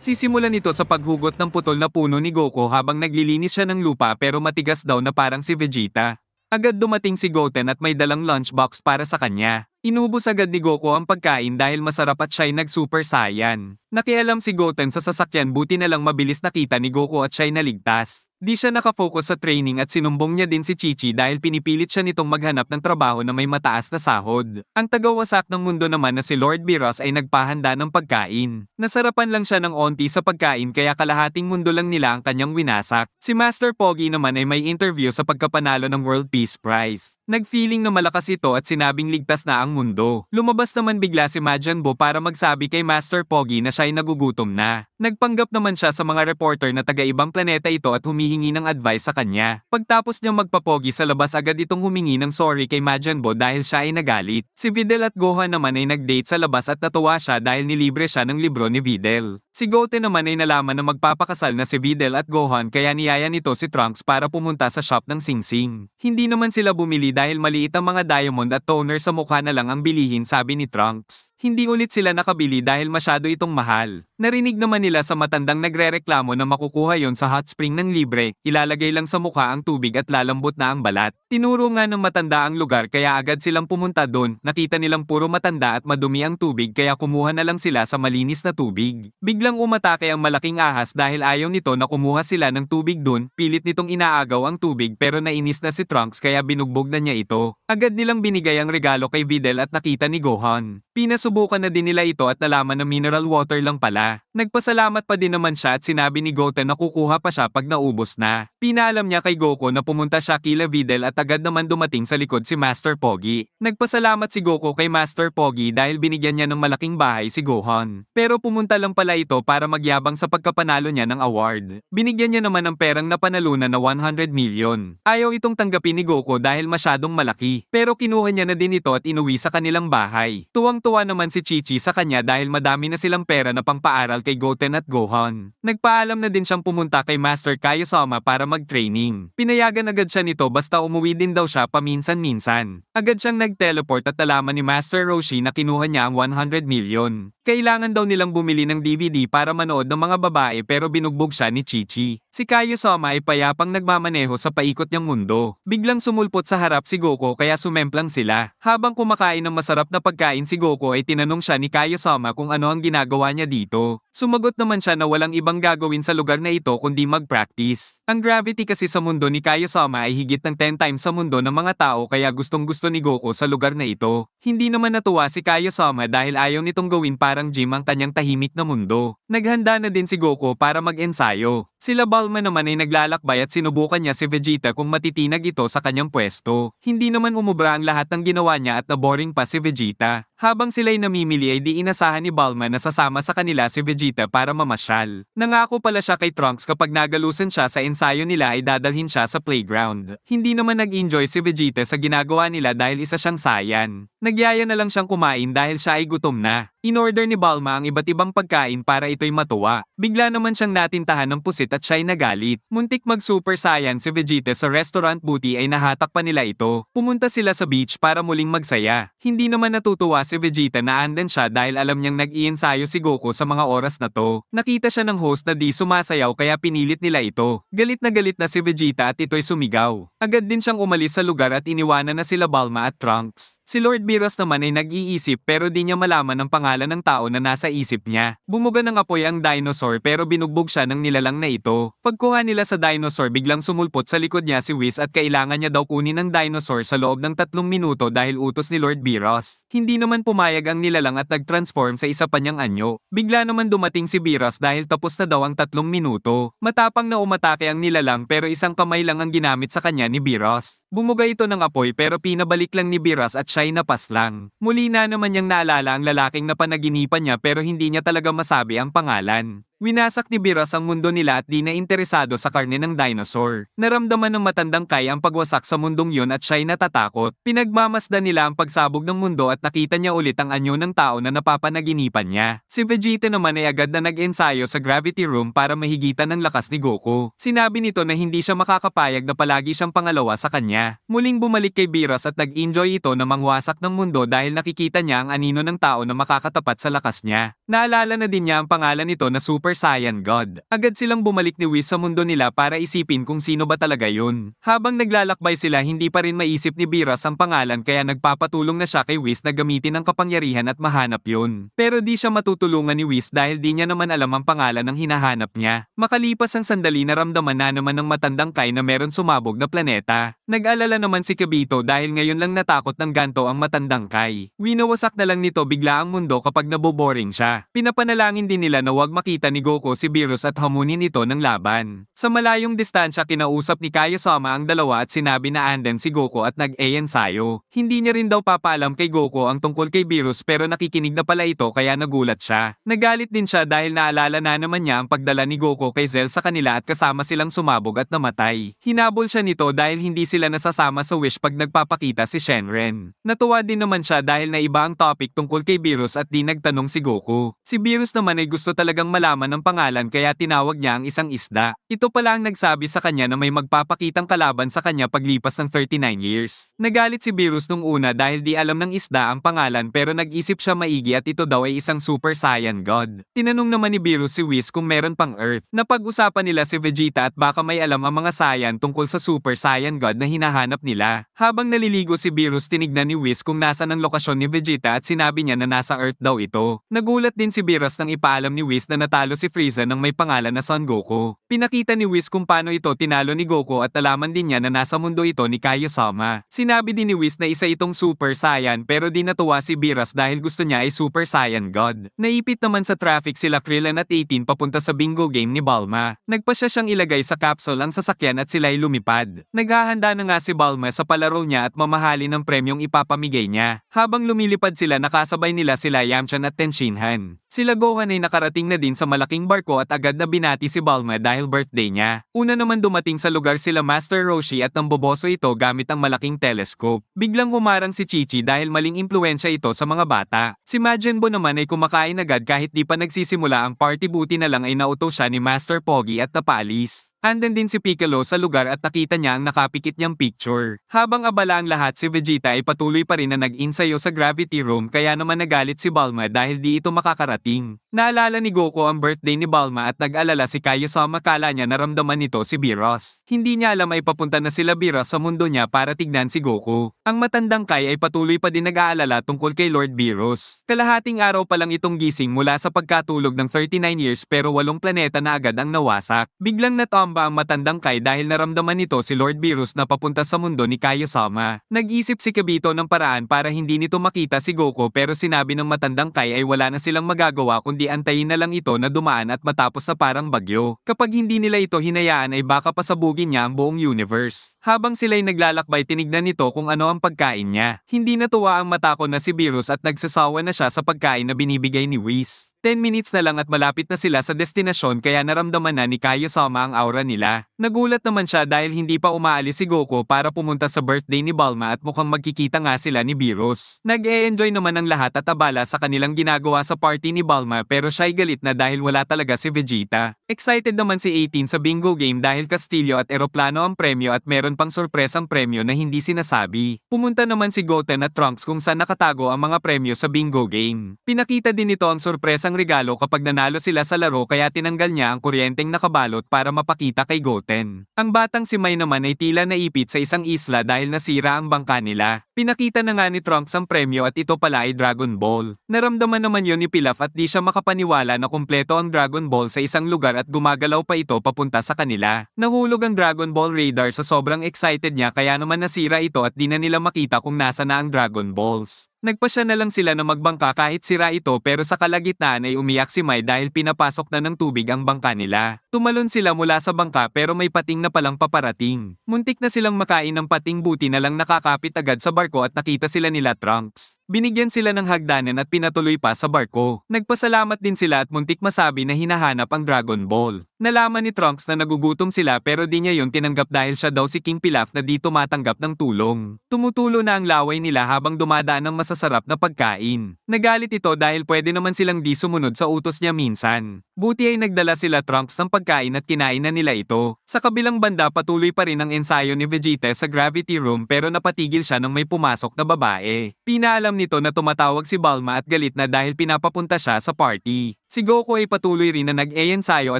Sisimulan ito sa paghugot ng putol na puno ni Goku habang naglilinis siya ng lupa pero matigas daw na parang si Vegeta. Agad dumating si Goten at may dalang lunchbox para sa kanya. Inubos agad ni Goku ang pagkain dahil masarap at siya'y nag-super saiyan. Nakialam si Goten sa sasakyan buti na lang mabilis nakita ni Goku at siya'y naligtas. Di siya nakafocus sa training at sinumbong niya din si Chi-Chi dahil pinipilit siya nitong maghanap ng trabaho na may mataas na sahod. Ang tagawasak ng mundo naman na si Lord Beerus ay nagpahanda ng pagkain. Nasarapan lang siya ng onti sa pagkain kaya kalahating mundo lang nila ang kanyang winasak. Si Master Pogi naman ay may interview sa pagkapanalo ng World Peace Prize. Nag-feeling na malakas ito at sinabing ligtas na ang mundo. Lumabas naman bigla si Majin Buu para magsabi kay Master Pogi na siya'y nagugutom na. Nagpanggap naman siya sa mga reporter na taga-ibang planeta ito at humihingi ng advice sa kanya. Pagtapos niyang magpapogi sa labas agad itong humingi ng sorry kay Majin Buu dahil siya ay nagalit. Si Videl at Gohan naman ay nag-date sa labas at natuwa siya dahil nilibre siya ng libro ni Videl. Si Goten naman ay nalaman na magpapakasal na si Videl at Gohan kaya niyaya nito si Trunks para pumunta sa shop ng Sing Sing. Hindi naman sila bumili dahil maliit ang mga diamond at toner sa mukha na lang ang bilihin sabi ni Trunks. Hindi ulit sila nakabili dahil masyado itong mahal. Narinig naman nila sa matandang nagrereklamo na makukuha yon sa hot spring ng libre, ilalagay lang sa mukha ang tubig at lalambot na ang balat. Tinuro nga ng matanda ang lugar kaya agad silang pumunta doon, nakita nilang puro matanda at madumi ang tubig kaya kumuha na lang sila sa malinis na tubig. Biglang umatake ang malaking ahas dahil ayaw nito na kumuha sila ng tubig doon, pilit nitong inaagaw ang tubig pero nainis na si Trunks kaya binugbog na niya ito. Agad nilang binigay ang regalo kay Videl at nakita ni Gohan. Pinasubukan na din nila ito at nalaman na mineral water lang pala. Nagpasalamat pa din naman siya at sinabi ni Goten na kukuha pa siya pag naubos na. Pinaalam niya kay Goku na pumunta siya kila Videl at agad naman dumating sa likod si Master Pogi. Nagpasalamat si Goku kay Master Pogi dahil binigyan niya ng malaking bahay si Gohan. Pero pumunta lang pala ito para magyabang sa pagkapanalo niya ng award. Binigyan niya naman ng perang napanalunan na 100 million. Ayaw itong tanggapin ni Goku dahil masyadong malaki. Pero kinuha niya na din ito at inuwi sa kanilang bahay. Tuwang-tuwa naman si Chi-Chi sa kanya dahil madami na silang pera na pangpaaral kay Goten at Gohan. Nagpaalam na din siyang pumunta kay Master Kaiosama para mag-training. Pinayagan agad siya nito basta umuwi din daw siya paminsan-minsan. Agad siyang nag-teleport at nalaman ni Master Roshi na kinuha niya ang 100 million. Kailangan daw nilang bumili ng DVD para manood ng mga babae pero binugbog siya ni Chi-Chi. Si Kaiosama ay payapang nagmamaneho sa paikot niyang mundo. Biglang sumulpot sa harap si Goku kaya sumemplang sila. Habang kumakain ng masarap na pagkain si Goku ay tinanong siya ni Kaiosama kung ano ang ginagawa niya dito. Sumagot naman siya na walang ibang gagawin sa lugar na ito kundi mag-practice. Ang gravity kasi sa mundo ni Kaiosama ay higit ng 10 times sa mundo ng mga tao kaya gustong-gusto ni Goku sa lugar na ito. Hindi naman natuwa si Kaiosama dahil ayaw nitong gawin parang gym ang kanyang tahimik na mundo. Naghanda na din si Goku para mag-ensayo. Sila Bulma naman ay naglalakbay at sinubukan niya si Vegeta kung matitinag ito sa kanyang pwesto. Hindi naman umubra ang lahat ng ginawa niya at naboring pa si Vegeta. Habang sila'y namimili ay di inasahan ni Bulma na sasama sa kanila si Vegeta para mamasyal. Nangako pala siya kay Trunks kapag nagalusan siya sa ensayo nila ay dadalhin siya sa playground. Hindi naman nag-enjoy si Vegeta sa ginagawa nila dahil isa siyang Saiyan. Nagyaya na lang siyang kumain dahil siya ay gutom na. In-order ni Bulma ang iba't ibang pagkain para ito'y matuwa. Bigla naman siyang natintahan ng pusit at siya'y nagalit. Muntik mag-super saiyan si Vegeta sa restaurant buti ay nahatak pa nila ito. Pumunta sila sa beach para muling magsaya. Hindi naman natutuwa si Vegeta na anden siya dahil alam niyang nag-iensayo si Goku sa mga oras na to. Nakita siya ng host na di sumasayaw kaya pinilit nila ito. Galit na si Vegeta at ito'y sumigaw. Agad din siyang umalis sa lugar at iniwanan na sila Bulma at Trunks. Si Lord Beerus naman ay nag-iisip pero di niya malaman ang pangalan ng tao na nasa isip niya. Bumuga ng apoy ang dinosaur pero binugbog siya ng nilalang na ito. Pagkuha nila sa dinosaur biglang sumulpot sa likod niya si Whis at kailangan niya daw kunin ang dinosaur sa loob ng 3 minuto dahil utos ni Lord Beerus. Hindi naman pumayag ang nilalang at nag-transform sa isa pa niyang anyo. Bigla naman dumating si Beerus dahil tapos na daw ang 3 minuto. Matapang na umatake ang nilalang pero isang kamay lang ang ginamit sa kanya ni Beerus. Bumuga ito ng apoy pero pinabalik lang ni Beerus at siya'y napaslang. Muli na naman niyang naalala ang lalaking napanaginipan niya pero hindi niya talaga masabi ang pangalan. Winasak ni Beerus ang mundo nila at di na interesado sa karne ng dinosaur. Naramdaman ng matandang Kai ang pagwasak sa mundong yun at siya'y natatakot. Pinagmamasdan nila ang pagsabog ng mundo at nakita niya ulit ang anyo ng tao na napapanaginipan niya. Si Vegeta naman ay agad na nag-ensayo sa gravity room para mahigitan ng lakas ni Goku. Sinabi nito na hindi siya makakapayag na palagi siyang pangalawa sa kanya. Muling bumalik kay Beerus at nag-enjoy ito na mangwasak ng mundo dahil nakikita niya ang anino ng tao na makakatapat sa lakas niya. Naalala na din niya ang pangalan nito na Super Super Saiyan God. Agad silang bumalik ni Whis sa mundo nila para isipin kung sino ba talaga yun. Habang naglalakbay sila hindi pa rin maisip ni Beerus ang pangalan kaya nagpapatulong na siya kay Whis na gamitin ang kapangyarihan at mahanap yun. Pero di siya matutulungan ni Whis dahil di niya naman alam ang pangalan ng hinahanap niya. Makalipas ang sandali naramdaman na naman ng matandang Kai na meron sumabog na planeta. Nag-alala naman si Kibito dahil ngayon lang natakot ng ganto ang matandang Kai. Winawasak na lang nito bigla ang mundo kapag naboboring siya. Pinapanalangin din nila na huwag makita ni Goku si Beerus at hamunin ito ng laban. Sa malayong distansya kinausap ni Kaiosama ang dalawa at sinabi na anden si Goku at nag-ensayo. Hindi niya rin daw papaalam kay Goku ang tungkol kay Beerus pero nakikinig na pala ito kaya nagulat siya. Nagalit din siya dahil naalala na naman niya ang pagdala ni Goku kay Cell sa kanila at kasama silang sumabog at namatay. Hinabol siya nito dahil hindi sila nasasama sa wish pag nagpapakita si Shenron. Natuwa din naman siya dahil naiba ang topic tungkol kay Beerus at di nagtanong si Goku. Si Beerus naman ay gusto talagang malaman ng pangalan kaya tinawag niya ang isang isda. Ito pala ang nagsabi sa kanya na may magpapakitang kalaban sa kanya paglipas ng 39 years. Nagalit si Beerus nung una dahil di alam ng isda ang pangalan pero nag-isip siya maigi at ito daw ay isang Super Saiyan God. Tinanong naman ni Beerus si Whis kung meron pang Earth. Napag-usapan nila si Vegeta at baka may alam ang mga Saiyan tungkol sa Super Saiyan God na hinahanap nila. Habang naliligo si Beerus tinignan ni Whis kung nasan ang lokasyon ni Vegeta at sinabi niya na nasa Earth daw ito. Nagulat din si Beerus nang ipaalam ni Whis na natalo si Frieza nang may pangalan na Son Goku. Pinakita ni Whis kung paano ito tinalo ni Goku at alaman din niya na nasa mundo ito ni Kaiosama. Sinabi din ni Whis na isa itong Super Saiyan pero di natuwa si Beerus dahil gusto niya ay Super Saiyan God. Naipit naman sa traffic sila Krillin at 18 papunta sa bingo game ni Bulma. Nagpasya siyang ilagay sa capsule ang sasakyan at sila'y lumipad. Naghahanda na nga si Bulma sa palaro niya at mamahali ng premyong ipapamigay niya. Habang lumilipad sila nakasabay nila sila Yamcha at Tenshinhan. Sila Gohan ay nakarating na din sa malaking barko at agad na binati si Bulma dahil birthday niya. Una naman dumating sa lugar sila Master Roshi at namboboso ito gamit ang malaking telescope. Biglang humarang si Chi-Chi dahil maling impluensya ito sa mga bata. Si Majin Buu naman ay kumakain agad kahit di pa nagsisimula ang party buti na lang ay nauto siya ni Master Pogi at napaalis. Andan din si Piccolo sa lugar at nakita niya ang nakapikit niyang picture. Habang abala ang lahat si Vegeta ay patuloy pa rin na nag-insayo sa gravity room kaya naman nagalit si Bulma dahil di ito makakarating. Naalala ni Goku ang birthday ni Bulma at nag-alala si Kaiosama kala niya naramdaman nito si Beerus. Hindi niya alam ay papunta na sila Beerus sa mundo niya para tignan si Goku. Ang matandang Kai ay patuloy pa din nag-aalala tungkol kay Lord Beerus. Kalahating araw pa lang itong gising mula sa pagkatulog ng 39 years pero 8 planeta na agad ang nawasak. Biglang natamba ang matandang Kai dahil naramdaman nito si Lord Beerus na papunta sa mundo ni Kaiosama. Nag-isip si Kibito ng paraan para hindi nito makita si Goku pero sinabi ng matandang Kai ay wala na silang magagawa kundi antayin na lang ito na dumaan at matapos na parang bagyo. Kapag hindi nila ito hinayaan ay baka pasabugin niya ang buong universe. Habang sila'y naglalakbay tinignan nito kung ano ang pagkain niya. Hindi natuwa ang matako na si Beerus at nagsasawa na siya sa pagkain na binibigay ni Whis. 10 minutes na lang at malapit na sila sa destinasyon kaya naramdaman na ni Kaiosama ang aura nila. Nagulat naman siya dahil hindi pa umaalis si Goku para pumunta sa birthday ni Bulma at mukhang magkikita nga sila ni Beerus. Nag-e-enjoy naman ang lahat at abala sa kanilang ginagawa sa party ni Bulma pero siya'y galit na dahil wala talaga si Vegeta. Excited naman si 18 sa bingo game dahil kastilyo at eroplano ang premyo at meron pang sorpresang premyo na hindi sinasabi. Pumunta naman si Goten at Trunks kung saan nakatago ang mga premyo sa bingo game. Pinakita din nito ang sorpresang regalo kapag nanalo sila sa laro kaya tinanggal niya ang kuryenteng nakabalot para mapakita kay Goten. Ang batang si Mai naman ay tila naipit sa isang isla dahil nasira ang bangka nila. Pinakita na nga ni Trunks ang premyo at ito pala ay Dragon Ball. Naramdaman naman yon ni Pilaf at di siya makapaniwala na kumpleto ang Dragon Ball sa isang lugar at gumagalaw pa ito papunta sa kanila. Nahulog ang Dragon Ball radar sa sobrang excited niya kaya naman nasira ito at di na nila makita kung nasa na ang Dragon Balls. Nagpasya na lang sila na magbangka kahit sira ito pero sa kalagitnaan ay umiyak si Mai dahil pinapasok na ng tubig ang bangka nila. Tumalon sila mula sa bangka pero may pating na palang paparating. Muntik na silang makain ng pating buti na lang nakakapit agad sa barko at nakita sila nila Trunks. Binigyan sila ng hagdanan at pinatuloy pa sa barko. Nagpasalamat din sila at muntik masabi na hinahanap ang Dragon Ball. Nalaman ni Trunks na nagugutom sila pero di niya yon tinanggap dahil siya daw si King Pilaf na di tumatanggap ng tulong. Tumutulo na ang laway nila habang dumadaan ng masasarap na pagkain. Nagalit ito dahil pwede naman silang di sumunod sa utos niya minsan. Buti ay nagdala sila Trunks ng pagkain at kinain na nila ito. Sa kabilang banda patuloy pa rin ang ensayo ni Vegeta sa gravity room pero napatigil siya nang may pumasok na babae. Pinaalam nito na tumatawag si Bulma at galit na dahil pinapapunta siya sa party. Si Goku ay patuloy rin na nag-e-ensayo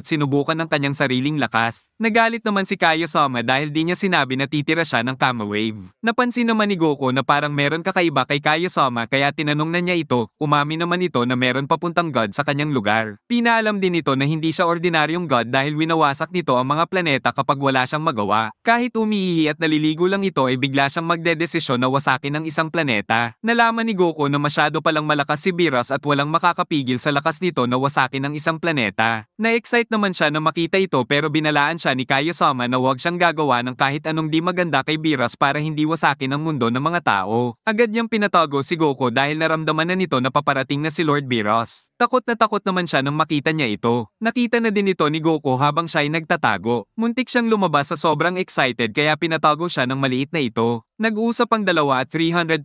at sinubukan ng kanyang sariling lakas. Nagalit naman si Kaiosama dahil di niya sinabi na titira siya ng Kama Wave. Napansin naman ni Goku na parang meron kakaiba kay Kaiosama kaya tinanong na niya ito, umamin naman ito na meron papuntang God sa kanyang lugar. Pinaalam din ito na hindi siya ordinaryong God dahil winawasak nito ang mga planeta kapag wala siyang magawa. Kahit umiihi at naliligo lang ito ay bigla siyang magdedesisyon na wasakin ang isang planeta. Nalaman ni Goku na masyado palang malakas si Beerus at walang makakapigil sa lakas nito na wasakin ang isang planeta. Na-excite naman siya na makita ito pero binalaan siya ni Kaiosama na huwag siyang gagawa ng kahit anong di maganda kay Beerus para hindi wasakin ang mundo ng mga tao. Agad niyang pinatago si Goku dahil naramdaman na nito na paparating na si Lord Beerus. Takot naman siya nang makita niya ito. Nakita na din ito ni Goku habang siya ay nagtatago. Muntik siyang lumabas sa sobrang excited kaya pinatago siya ng maliit na ito. Nag-uusap ang dalawa at 327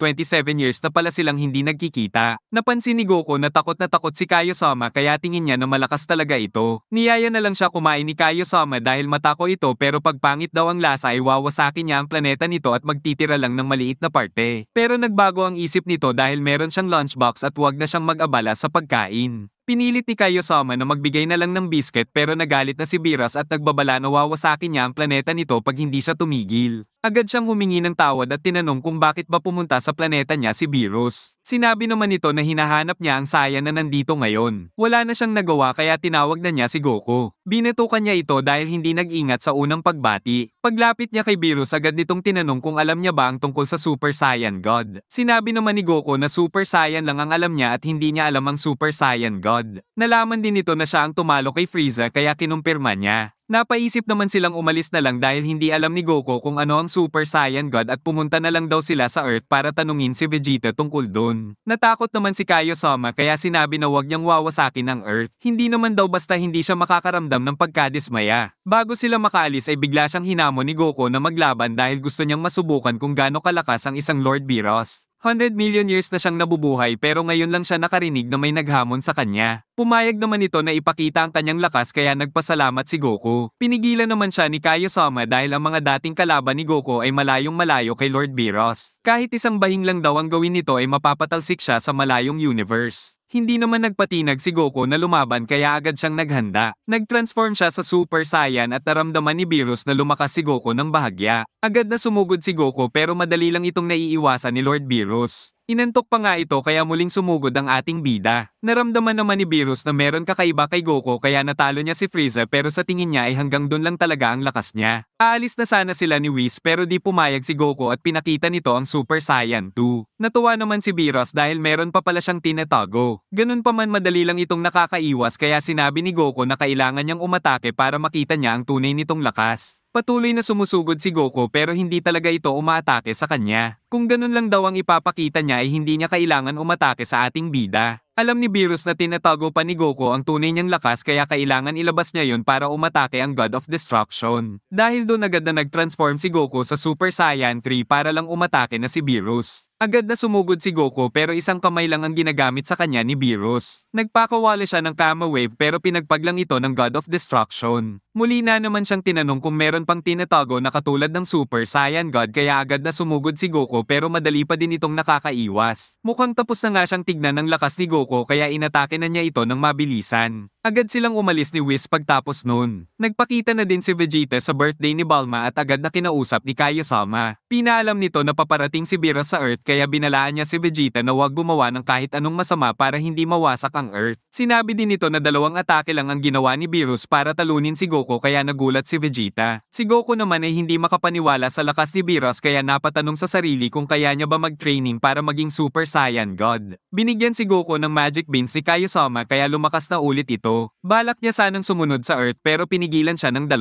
years na pala silang hindi nagkikita. Napansin ni Goku na takot si Kaiosama kaya tingin niya na malakas talaga ito. Niyaya na lang siya kumain ni Kaiosama dahil matako ito pero pag pangit daw ang lasa ay wawasakin niya ang planeta nito at magtitira lang ng maliit na parte. Pero nagbago ang isip nito dahil meron siyang lunchbox at huwag na siyang mag-abala sa pagkain. Pinilit ni Kaiosama na magbigay na lang ng biscuit pero nagalit na si Beerus at nagbabala na wawasakin niya ang planeta nito pag hindi siya tumigil. Agad siyang humingi ng tawad at tinanong kung bakit ba pumunta sa planeta niya si Beerus. Sinabi naman nito na hinahanap niya ang Saiyan na nandito ngayon. Wala na siyang nagawa kaya tinawag na niya si Goku. Binatukan niya ito dahil hindi nag-ingat sa unang pagbati. Paglapit niya kay Beerus agad nitong tinanong kung alam niya ba ang tungkol sa Super Saiyan God. Sinabi naman ni Goku na Super Saiyan lang ang alam niya at hindi niya alam ang Super Saiyan God. Nalaman din nito na siya ang tumalo kay Frieza kaya kinumpirma niya. Napaisip naman silang umalis na lang dahil hindi alam ni Goku kung ano ang Super Saiyan God at pumunta na lang daw sila sa Earth para tanungin si Vegeta tungkol dun. Natakot naman si Kaiosama kaya sinabi na wag niyang wawasakin ang Earth. Hindi naman daw basta hindi siya makakaramdam ng pagkadismaya. Bago sila makaalis ay bigla siyang hinamon ni Goku na maglaban dahil gusto niyang masubukan kung gaano kalakas ang isang Lord Beerus. 100 million years na siyang nabubuhay pero ngayon lang siya nakarinig na may naghamon sa kanya. Pumayag naman ito na ipakita ang kanyang lakas kaya nagpasalamat si Goku. Pinigilan naman siya ni Kaiosama dahil ang mga dating kalaban ni Goku ay malayong malayo kay Lord Beerus. Kahit isang bahing lang daw ang gawin nito ay mapapatalsik siya sa malayong universe. Hindi naman nagpatinag si Goku na lumaban kaya agad siyang naghanda. Nag-transform siya sa Super Saiyan at naramdaman ni Beerus na lumakas si Goku ng bahagya. Agad na sumugod si Goku pero madali lang itong naiiwasan ni Lord Beerus. Inantok pa nga ito kaya muling sumugod ang ating bida. Naramdaman naman ni Beerus na meron kakaiba kay Goku kaya natalo niya si Frieza pero sa tingin niya ay hanggang doon lang talaga ang lakas niya. Aalis na sana sila ni Whis pero di pumayag si Goku at pinakita nito ang Super Saiyan 2. Natuwa naman si Beerus dahil meron pa pala siyang tinatago. Ganun pa man madali lang itong nakakaiwas kaya sinabi ni Goku na kailangan niyang umatake para makita niya ang tunay nitong lakas. Patuloy na sumusugod si Goku pero hindi talaga ito umaatake sa kanya. Kung ganun lang daw ang ipapakita niya ay hindi niya kailangan umatake sa ating bida. Alam ni Beerus na tinatago pa ni Goku ang tunay niyang lakas kaya kailangan ilabas niya yun para umatake ang God of Destruction. Dahil doon agad na nag-transform si Goku sa Super Saiyan 3 para lang umatake na si Beerus. Agad na sumugod si Goku pero isang kamay lang ang ginagamit sa kanya ni Beerus. Nagpakawala siya ng Kama Wave pero pinagpaglang ito ng God of Destruction. Muli na naman siyang tinanong kung meron pang tinatago na katulad ng Super Saiyan God kaya agad na sumugod si Goku pero madali pa din itong nakakaiwas. Mukhang tapos na nga siyang tignan ng lakas ni Goku kaya inatake na niya ito ng mabilisan. Agad silang umalis ni Whis pagtapos nun. Nagpakita na din si Vegeta sa birthday ni Bulma at agad na kinausap ni Kaiosama. Pinaalam nito na paparating si Beerus sa Earth kaya binalaan niya si Vegeta na huwag gumawa ng kahit anong masama para hindi mawasak ang Earth. Sinabi din nito na 2 atake lang ang ginawa ni Beerus para talunin si Goku kaya nagulat si Vegeta. Si Goku naman ay hindi makapaniwala sa lakas ni Beerus kaya napatanong sa sarili kung kaya niya ba mag-training para maging Super Saiyan God. Binigyan si Goku ng Magic Beans si Kaiosama kaya lumakas na ulit ito. Balak niya sanang sumunod sa Earth pero pinigilan siya ng 2.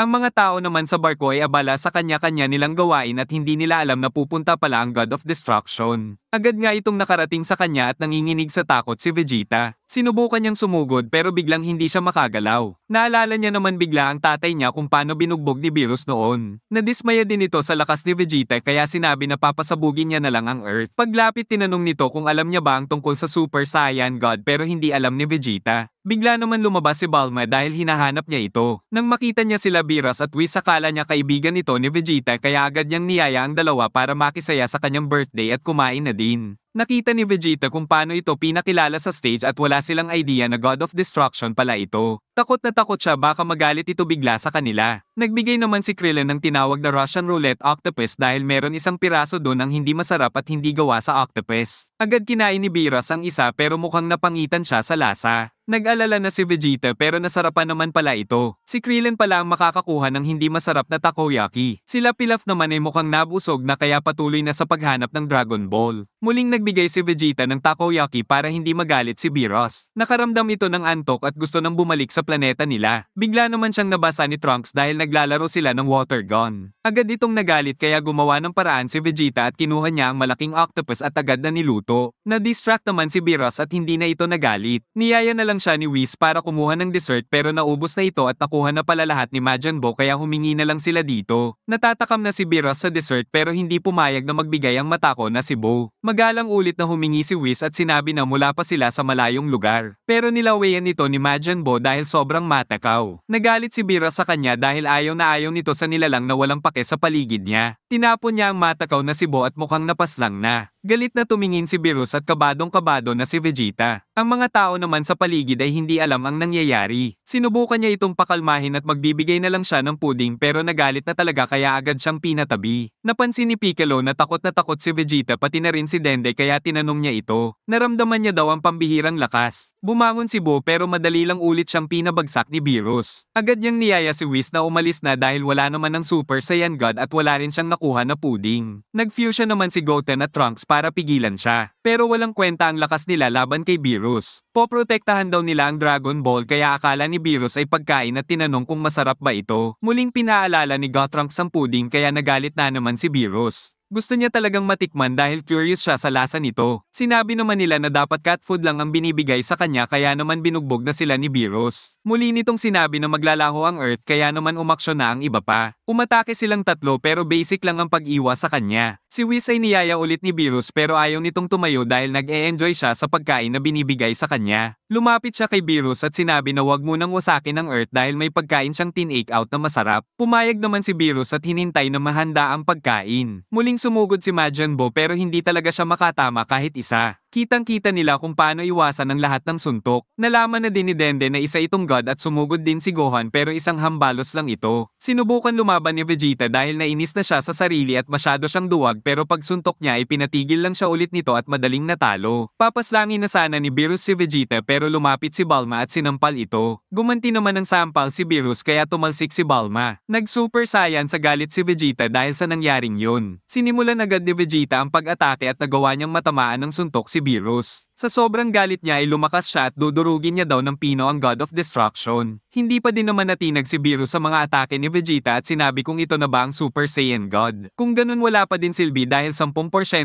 Ang mga tao naman sa barko ay abala sa kanya-kanya nilang gawain at hindi nila alam na pupunta pala ang God of Destruction. Agad nga itong nakarating sa kanya at nanginginig sa takot si Vegeta. Sinubukan niyang sumugod pero biglang hindi siya makagalaw. Naalala niya naman bigla ang tatay niya kung paano binugbog ni Beerus noon. Nadismaya din ito sa lakas ni Vegeta kaya sinabi na papasabugin niya na lang ang Earth. Paglapit tinanong nito kung alam niya ba ang tungkol sa Super Saiyan God pero hindi alam ni Vegeta. Bigla naman lumabas si Bulma dahil hinahanap niya ito. Nang makita niya sila Beerus at Whis akala niya kaibigan ito ni Vegeta kaya agad niyang niyaya ang 2 para makisaya sa kanyang birthday at kumain na din. Nakita ni Vegeta kung paano ito pinakilala sa stage at wala silang idea na God of Destruction pala ito. Takot na takot siya baka magalit ito bigla sa kanila. Nagbigay naman si Krillin ng tinawag na Russian Roulette Octopus dahil meron isang piraso doon ang hindi masarap at hindi gawa sa octopus. Agad kinain ni Beerus ang isa pero mukhang napangitan siya sa lasa. Nag-alala na si Vegeta pero nasarapan naman pala ito. Si Krillin pala ang makakakuha ng hindi masarap na takoyaki. Sila Pilaf naman ay mukhang nabusog na kaya patuloy na sa paghanap ng Dragon Ball. Muling nagbigay si Vegeta ng takoyaki para hindi magalit si Beerus. Nakaramdam ito ng antok at gusto nang bumalik sa planeta nila. Bigla naman siyang nabasa ni Trunks dahil naglalaro sila ng water gun. Agad itong nagalit kaya gumawa ng paraan si Vegeta at kinuha niya ang malaking octopus at agad na niluto. Na-distract naman si Beerus at hindi na ito nagalit. Niyaya na lang siya ni Whis para kumuha ng dessert pero naubos na ito at nakuha na pala lahat ni Majin Buu kaya humingi na lang sila dito. Natatakam na si Beerus sa dessert pero hindi pumayag na magbigay ang matako na si Buu. Magalang ulit na humingi si Whis at sinabi na mula pa sila sa malayong lugar. Pero nilawayan ito ni Majin Buu dahil sobrang matakaw. Nagalit si Beerus sa kanya dahil ayaw na ayaw nito sa nilalang na walang pake sa paligid niya. Tinapon niya ang matakaw na si Buu at mukhang napaslang na. Galit na tumingin si Beerus at kabadong-kabado na si Vegeta. Ang mga tao naman sa paligid ay hindi alam ang nangyayari. Sinubukan niya itong pakalmahin at magbibigay na lang siya ng puding pero nagalit na talaga kaya agad siyang pinatabi. Napansin ni Piccolo na takot si Vegeta pati na rin si Dende kaya tinanong niya ito. Naramdaman niya daw ang pambihirang lakas. Bumangon si Buu pero madali lang ulit siyang pinabagsak ni Beerus. Agad niyang niyaya si Whis na umalis na dahil wala naman ng Super Saiyan God at wala rin siyang nakuha na puding. Nag-fusion naman si Goten at Trunks para pigilan siya. Pero walang kwenta ang lakas nila laban kay Beerus. Poprotektahan daw nila ang Dragon Ball kaya akala ni Beerus ay pagkain at tinanong kung masarap ba ito. Muling pinaalala ni Gotrunks ang puding kaya nagalit na naman si Beerus. Gusto niya talagang matikman dahil curious siya sa lasa nito. Sinabi naman nila na dapat cat food lang ang binibigay sa kanya kaya naman binugbog na sila ni Beerus. Muli nitong sinabi na maglalaho ang Earth kaya naman umaksyon na ang iba pa. Umatake silang tatlo pero basic lang ang pag-iwas sa kanya. Si Whis ay niyaya ulit ni Beerus pero ayaw nitong tumayo dahil nag-e-enjoy siya sa pagkain na binibigay sa kanya. Lumapit siya kay Beerus at sinabi na wag munang wasakin ang Earth dahil may pagkain siyang tinake out na masarap. Pumayag naman si Beerus at hinintay na mahanda ang pagkain. Muling sumugod si Majin Buu pero hindi talaga siya makatama kahit isa. Kitang-kita nila kung paano iwasan ang lahat ng suntok. Nalaman na din ni Dende na isa itong god at sumugod din si Gohan pero isang hambalos lang ito. Sinubukan lumaban ni Vegeta dahil nainis na siya sa sarili at masyado siyang duwag pero pag suntok niya ay pinatigil lang siya ulit nito at madaling natalo. Papaslangin na sana ni Beerus si Vegeta pero lumapit si Bulma at sinampal ito. Gumanti naman ng sampal si Beerus kaya tumalsik si Bulma. Nag-Super Saiyan sa galit si Vegeta dahil sa nangyaring yun. Sinimulan agad ni Vegeta ang pag-atake at nagawa niyang matamaan ng suntok si Beerus. Sa sobrang galit niya ay lumakas siya at dudurugin niya daw ng pino ang God of Destruction. Hindi pa din naman natinag si Beerus sa mga atake ni Vegeta at sinabi kung ito na ba ang Super Saiyan God. Kung ganun wala pa din silbi dahil 10%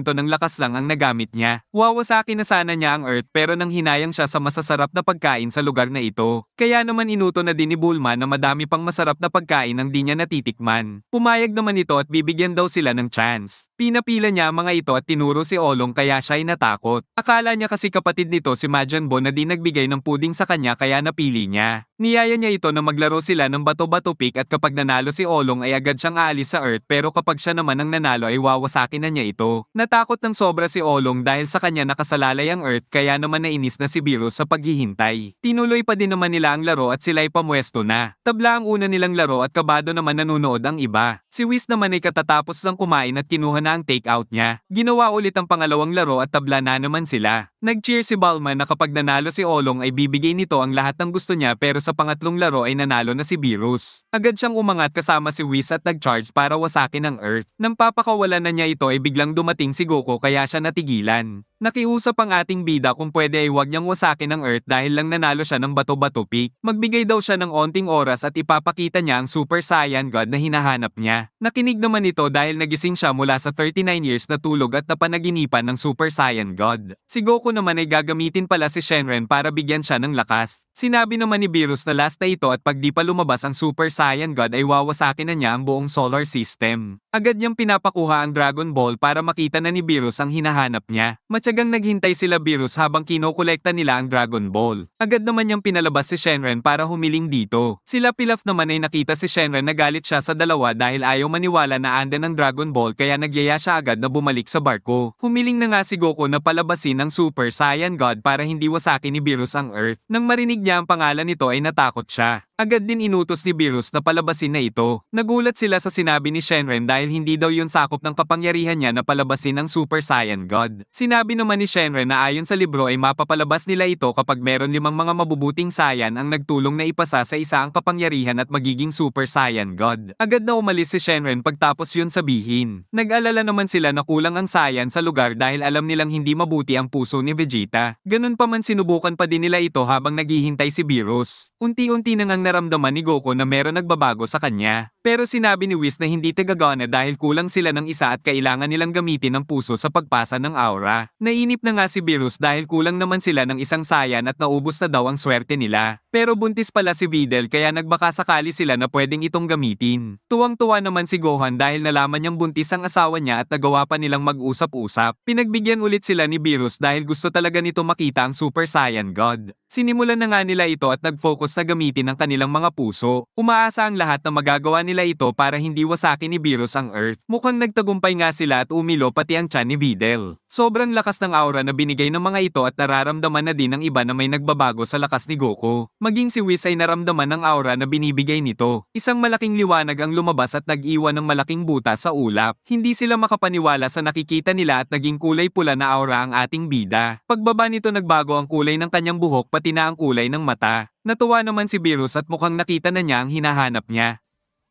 ng lakas lang ang nagamit niya. Wawasakin na sana niya ang Earth pero nang hinayang siya sa masasarap na pagkain sa lugar na ito. Kaya naman inuto na din ni Bulma na madami pang masarap na pagkain ang di niya natitikman. Pumayag naman ito at bibigyan daw sila ng chance. Pinapila niya ang mga ito at tinuro si Olong kaya siya ay natakot. Akala niya kasi kapatid nito si Majin Buu na di nagbigay ng puding sa kanya kaya napili niya. Niyaya niya ito na maglaro sila ng bato-bato pick at kapag nanalo si Olong ay agad siyang aalis sa Earth pero kapag siya naman ang nanalo ay wawasakin na niya ito. Natakot ng sobra si Olong dahil sa kanya nakasalalay ang Earth kaya naman nainis na si Beerus sa paghihintay. Tinuloy pa din naman nila ang laro at sila'y pamwesto na. Tabla ang una nilang laro at kabado naman nanunood ang iba. Si Whis naman ay katatapos lang kumain at kinuha na ang take-out niya. Ginawa ulit ang pangalawang laro at tabla na naman sila. Nag-cheer si Bulma na kapag nanalo si Olong ay bibigay nito ang lahat ng gusto niya pero sa pangatlong laro ay nanalo na si Beerus. Agad siyang umangat kasama si Whis at nag-charge para wasakin ang Earth. Nang papakawalan na niya ito ay biglang dumating si Goku kaya siya natigilan. Nakiusap ang ating bida kung pwede ay huwag niyang wasakin ang Earth dahil lang nanalo siya ng bato-bato pick. Magbigay daw siya ng onting oras at ipapakita niya ang Super Saiyan God na hinahanap niya. Nakinig naman ito dahil nagising siya mula sa 39 years na tulog at napanaginipan ng Super Saiyan God. Si Goku naman ay gagamitin pala si Shenron para bigyan siya ng lakas. Sinabi naman ni Beerus na last na ito at pag di pa lumabas ang Super Saiyan God ay wawasakin na niya ang buong solar system. Agad niyang pinapakuha ang Dragon Ball para makita na ni Beerus ang hinahanap niya. Matyagang naghintay sila Beerus habang kinokolekta nila ang Dragon Ball. Agad naman niyang pinalabas si Shenron para humiling dito. Sila Pilaf naman ay nakita si Shenron na galit siya sa dalawa dahil ayaw maniwala na andan ang Dragon Ball kaya nagyaya siya agad na bumalik sa barko. Humiling na nga si Goku na palabasin ang Super Saiyan God para hindi wasakin ni Beerus ang Earth. Nang marinig niya ang pangalan nito ay natakot siya. Agad din inutos ni Beerus na palabasin na ito. Nagulat sila sa sinabi ni Shenron dahil hindi daw yun sakop ng kapangyarihan niya na palabasin ang Super Saiyan God. Sinabi naman ni Shenron na ayon sa libro ay mapapalabas nila ito kapag meron 5 mga mabubuting Saiyan ang nagtulong na ipasa sa isa ang kapangyarihan at magiging Super Saiyan God. Agad na umalis si Shenron pagtapos yun sabihin. Nag-alala naman sila na kulang ang Saiyan sa lugar dahil alam nilang hindi mabuti ang puso ni Vegeta. Ganun pa man sinubukan pa din nila ito habang naghihintay si Beerus. Unti-unti na ngang naramdaman ni Goku na meron nagbabago sa kanya. Pero sinabi ni Whis na hindi tagagana dahil kulang sila ng isa at kailangan nilang gamitin ang puso sa pagpasa ng aura. Nainip na nga si Beerus dahil kulang naman sila ng isang Saiyan at naubos na daw ang swerte nila. Pero buntis pala si Videl kaya nagbaka sakali sila na pwedeng itong gamitin. Tuwang-tuwa naman si Gohan dahil nalaman niyang buntis ang asawa niya at nagawa pa nilang mag-usap-usap. Pinagbigyan ulit sila ni Beerus dahil gusto talaga nito makita ang Super Saiyan God. Sinimulan na nga nila ito at nag-focus na gamitin ang kanilang mga puso. Umaasa ang lahat na magagawa nila ito para hindi wasakin ni Beerus ang Earth. Mukhang nagtagumpay nga sila at umilo pati ang tiyan ni Videl. Sobrang lakas ng aura na binigay ng mga ito at nararamdaman na din ng iba na may nagbabago sa lakas ni Goku. Maging si Whis ay naramdaman ng aura na binibigay nito. Isang malaking liwanag ang lumabas at nag-iwan ng malaking butas sa ulap. Hindi sila makapaniwala sa nakikita nila at naging kulay pula na aura ang ating bida. Pagbaba nito nagbago ang kulay ng kanyang buhok pati na ang kulay ng mata. Natuwa naman si Beerus at mukhang nakita na niya ang hinahanap niya.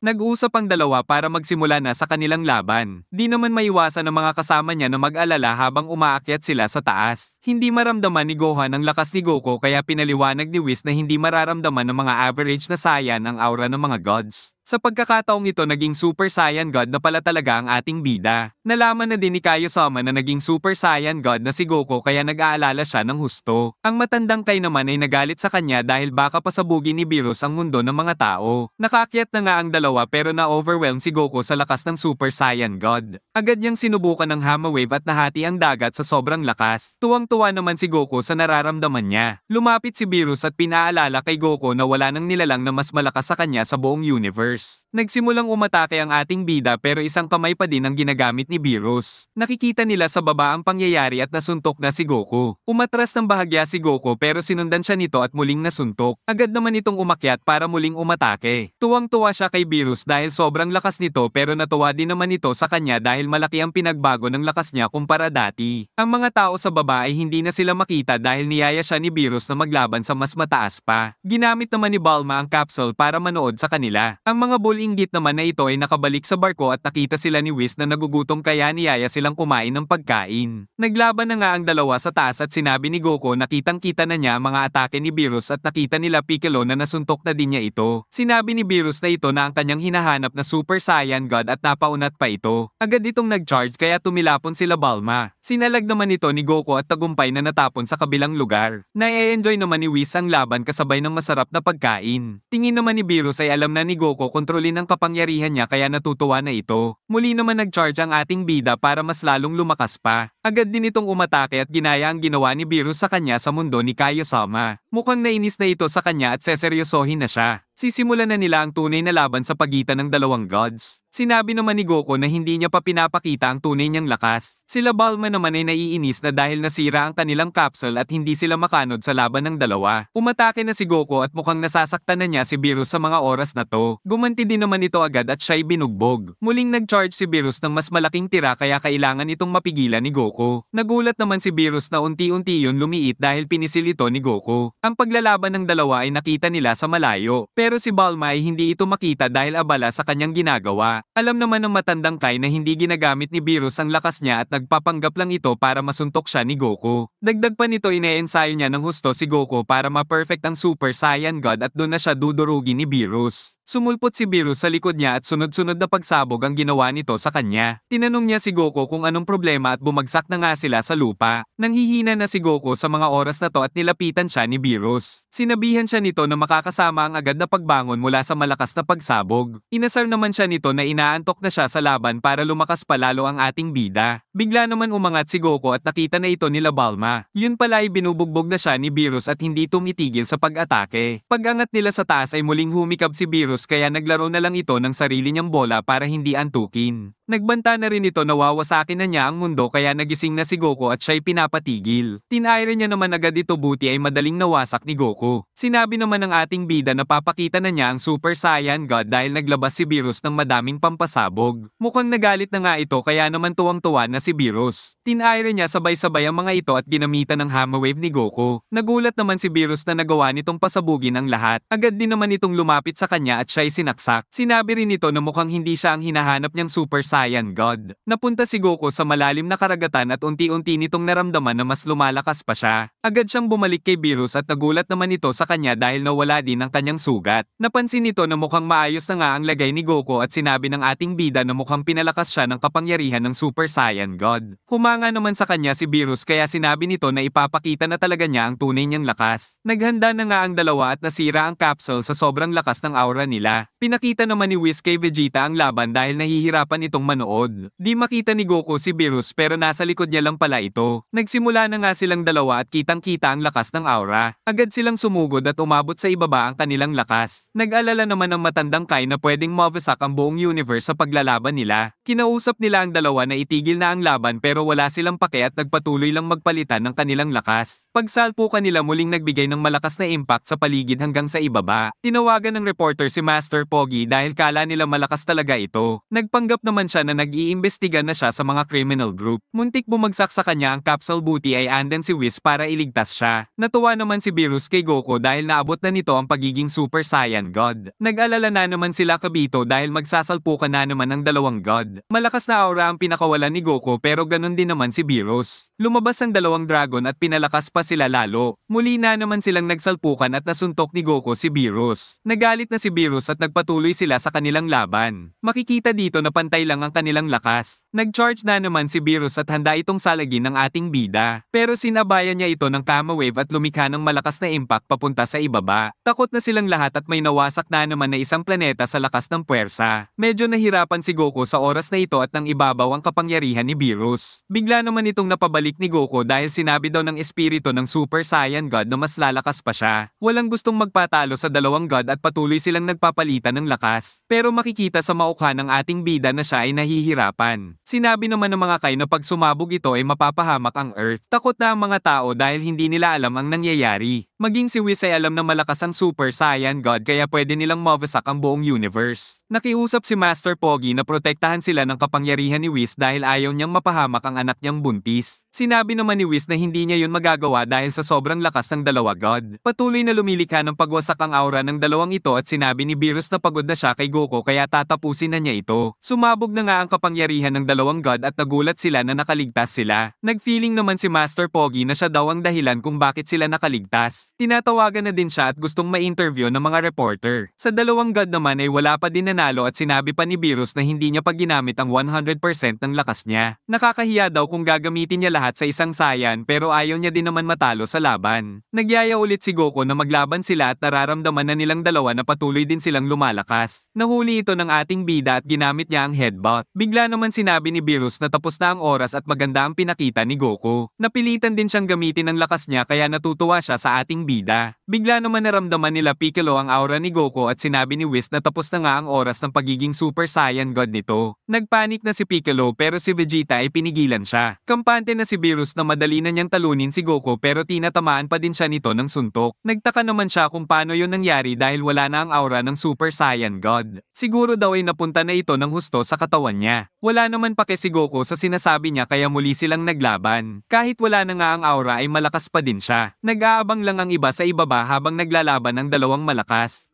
Nag-uusap ang dalawa para magsimula na sa kanilang laban. Di naman maiwasan ng mga kasama niya na mag-alala habang umaakyat sila sa taas. Hindi maramdaman ni Gohan ang lakas ni Goku kaya pinaliwanag ni Whis na hindi mararamdaman ng mga average na Saiyan ang aura ng mga gods. Sa pagkakataong ito naging Super Saiyan God na pala talaga ang ating bida. Nalaman na din ni Kaio-sama na naging Super Saiyan God na si Goku kaya nag-aalala siya ng husto. Ang matandang Kai naman ay nagalit sa kanya dahil baka pasabugin ni Beerus ang mundo ng mga tao. Nakakyat na nga ang dalawa pero na-overwhelm si Goku sa lakas ng Super Saiyan God. Agad niyang sinubukan ng Hama Wave at nahati ang dagat sa sobrang lakas. Tuwang-tuwa naman si Goku sa nararamdaman niya. Lumapit si Beerus at pinaalala kay Goku na wala nang nilalang na mas malakas sa kanya sa buong universe. Nagsimulang umatake ang ating bida pero isang kamay pa din ang ginagamit ni Beerus. Nakikita nila sa baba ang pangyayari at nasuntok na si Goku. Umatras ng bahagya si Goku pero sinundan siya nito at muling nasuntok. Agad naman itong umakyat para muling umatake. Tuwang-tuwa siya kay Beerus dahil sobrang lakas nito pero natuwa din naman ito sa kanya dahil malaki ang pinagbago ng lakas niya kumpara dati. Ang mga tao sa baba ay hindi na sila makita dahil niyaya siya ni Beerus na maglaban sa mas mataas pa. Ginamit naman ni Bulma ang capsule para manood sa kanila. Ang mga bull-inggit naman na ito ay nakabalik sa barko at nakita sila ni Whis na nagugutom kaya niyaya silang kumain ng pagkain. Naglaban na nga ang dalawa sa taas at sinabi ni Goku na kitang-kita na niya ang mga atake ni Beerus at nakita nila Piccolo na nasuntok na din niya ito. Sinabi ni Beerus na ito na ang kanyang hinahanap na Super Saiyan God at napaunat pa ito. Agad itong nag-charge kaya tumilapon sila Bulma. Sinalag naman ito ni Goku at tagumpay na natapon sa kabilang lugar. Na-enjoy naman ni Whis ang laban kasabay ng masarap na pagkain. Tingin naman ni Beerus ay alam na ni Goku kontrolin ang kapangyarihan niya kaya natutuwa na ito. Muli naman nag-charge ang ating bida para mas lalong lumakas pa. Agad din itong umatake at ginaya ang ginawa ni Beerus sa kanya sa mundo ni Kaio-sama. Mukhang nainis na ito sa kanya at seseryosohin na siya. Sisimulan na nila ang tunay na laban sa pagitan ng dalawang gods. Sinabi naman ni Goku na hindi niya pa pinapakita ang tunay niyang lakas. Sila Bulma naman ay naiinis na dahil nasira ang kanilang capsule at hindi sila makanod sa laban ng dalawa. Umatake na si Goku at mukhang nasasaktan na niya si Beerus sa mga oras na to. Gumanti din naman ito agad at siya'y binugbog. Muling nag-charge si Beerus ng mas malaking tira kaya kailangan itong mapigilan ni Goku. Nagulat naman si Beerus na unti-unti yun lumiit dahil pinisil ito ni Goku. Ang paglalaban ng dalawa ay nakita nila sa malayo. Pero si Bulma ay hindi ito makita dahil abala sa kanyang ginagawa. Alam naman ng matandang Kai na hindi ginagamit ni Beerus ang lakas niya at nagpapanggap lang ito para masuntok siya ni Goku. Dagdag pa nito ineensayo niya ng husto si Goku para ma-perfect ang Super Saiyan God at doon na siya dudurugin ni Beerus. Sumulpot si Beerus sa likod niya at sunod-sunod na pagsabog ang ginawa nito sa kanya. Tinanong niya si Goku kung anong problema at bumagsak na nga sila sa lupa. Nanghihina na si Goku sa mga oras na to at nilapitan siya ni Beerus. Sinabihan siya nito na makakasama ang agad na pagbangon mula sa malakas na pagsabog. Inasar naman siya nito na inaantok na siya sa laban para lumakas pa lalo ang ating bida. Bigla naman umangat si Goku at nakita na ito nila Bulma. Yun pala ay binubugbog na siya ni Beerus at hindi tumitigil sa pag-atake. Pag-angat nila sa taas ay muling humikab si Beerus kaya naglaro na lang ito ng sarili niyang bola para hindi antukin. Nagbanta na rin ito na wawasakin na niya ang mundo kaya nagising na si Goku at siya'y pinapatigil. Tinayre niya naman agad ito buti ay madaling nawasak ni Goku. Sinabi naman ng ating bida na papakita na niya ang Super Saiyan God dahil naglabas si Beerus ng madaming pampasabog. Mukhang nagalit na nga ito kaya naman tuwang-tuwa na si Beerus. Tinayre niya sabay-sabay ang mga ito at ginamitan ng Hammer Wave ni Goku. Nagulat naman si Beerus na nagawa nitong pasabugin ang lahat. Agad din naman itong lumapit sa kanya at siya'y sinaksak. Sinabi rin nito na mukhang hindi siya ang hinahanap niyang Super Saiyan God. Napunta si Goku sa malalim na karagatan at unti-unti nitong naramdaman na mas lumalakas pa siya. Agad siyang bumalik kay Beerus at nagulat naman ito sa kanya dahil nawala din ang kanyang sugat. Napansin nito na mukhang maayos na nga ang lagay ni Goku at sinabi ng ating bida na mukhang pinalakas siya ng kapangyarihan ng Super Saiyan God. Humanga naman sa kanya si Beerus kaya sinabi nito na ipapakita na talaga niya ang tunay niyang lakas. Naghanda na nga ang dalawa at nasira ang capsule sa sobrang lakas ng aura nila. Pinakita naman ni Whis kay Vegeta ang laban dahil nahihirapan itong manood. Di makita ni Goku si Beerus pero nasa likod niya lang pala ito. Nagsimula na nga silang dalawa at kitang-kita ang lakas ng aura. Agad silang sumugod at umabot sa ibaba ang kanilang lakas. Nag-alala naman ng matandang Kai na pwedeng mawasak ang buong universe sa paglalaban nila. Kinausap nila ang dalawa na itigil na ang laban pero wala silang pake at nagpatuloy lang magpalitan ng kanilang lakas. Pagsalpukan nila muling nagbigay ng malakas na impact sa paligid hanggang sa ibaba. Tinawagan ng reporter si Master Pogi dahil kala nila malakas talaga ito. Nagpanggap naman siya na nag-iimbestiga na siya sa mga criminal group. Muntik bumagsak sa kanya ang capsule buti ay anden si Whis para iligtas siya. Natuwa naman si Beerus kay Goku dahil naabot na nito ang pagiging Super Saiyan God. Nag-alala na naman sila Kabito dahil magsasalpukan na naman ang dalawang God. Malakas na aura ang pinakawalan ni Goku pero ganun din naman si Beerus. Lumabas ang dalawang dragon at pinalakas pa sila lalo. Muli na naman silang nagsalpukan at nasuntok ni Goku si Beerus. Nagalit na si Beerus at nagpatuloy sila sa kanilang laban. Makikita dito na pantay lang ang kanilang lakas. Nag-charge na naman si Beerus at handa itong salagin ng ating bida. Pero sinabayan niya ito ng Kama Wave at lumikha ng malakas na impact papunta sa ibaba. Takot na silang lahat at may nawasak na naman na isang planeta sa lakas ng puwersa. Medyo nahirapan si Goku sa oras na ito at nang ibabaw ang kapangyarihan ni Beerus. Bigla naman itong napabalik ni Goku dahil sinabi daw ng espiritu ng Super Saiyan God na mas lalakas pa siya. Walang gustong magpatalo sa dalawang God at patuloy silang nagpapalitan ng lakas. Pero makikita sa maukha ng ating bida na siya ay nahihirapan. Sinabi naman ng mga Kai na pag sumabog ito ay mapapahamak ang Earth. Takot na ang mga tao dahil hindi nila alam ang nangyayari. Maging si Whis ay alam na malakas ang Super Saiyan God kaya pwede nilang mawasak ang buong universe. Nakiusap si Master Pogi na protektahan sila ng kapangyarihan ni Whis dahil ayaw niyang mapahamak ang anak niyang buntis. Sinabi naman ni Whis na hindi niya yun magagawa dahil sa sobrang lakas ng dalawa God. Patuloy na lumilikha ng pagwasak ang aura ng dalawang ito at sinabi ni Beerus na pagod na siya kay Goku kaya tatapusin na niya ito. Sumabog na nga ang kapangyarihan ng dalawang God at nagulat sila na nakaligtas sila. Nagfeeling naman si Master Pogi na siya daw ang dahilan kung bakit sila nakaligtas. Tinatawagan na din siya at gustong ma-interview ng mga reporter. Sa dalawang God naman ay wala pa din nanalo at sinabi pa ni Beerus na hindi niya pa ginamit ang 100% ng lakas niya. Nakakahiya daw kung gagamitin niya lahat sa isang Saiyan pero ayaw niya din naman matalo sa laban. Nagyaya ulit si Goku na maglaban sila at nararamdaman na nilang dalawa na patuloy din silang lumalakas. Nahuli ito ng ating bida at ginamit niya ang headbutt. Bigla naman sinabi ni Beerus na tapos na ang oras at maganda ang pinakita ni Goku. Napilitan din siyang gamitin ang lakas niya kaya natutuwa siya sa ating bida. Bigla naman naramdaman nila Piccolo ang aura ni Goku at sinabi ni Whis na tapos na nga ang oras ng pagiging Super Saiyan God nito. Nagpanik na si Piccolo pero si Vegeta ay pinigilan siya. Kampante na si Beerus na madali na niyang talunin si Goku pero tinatamaan pa din siya nito ng suntok. Nagtaka naman siya kung paano yun nangyari dahil wala na ang aura ng Super Saiyan God. Siguro daw ay napunta na ito ng husto sa katawan niya. Wala naman pake si Goku sa sinasabi niya kaya muli silang naglaban. Kahit wala na nga ang aura ay malakas pa din siya. Nag-aabang lang ang iba sa ibaba habang naglalaban ang dalawang malakas.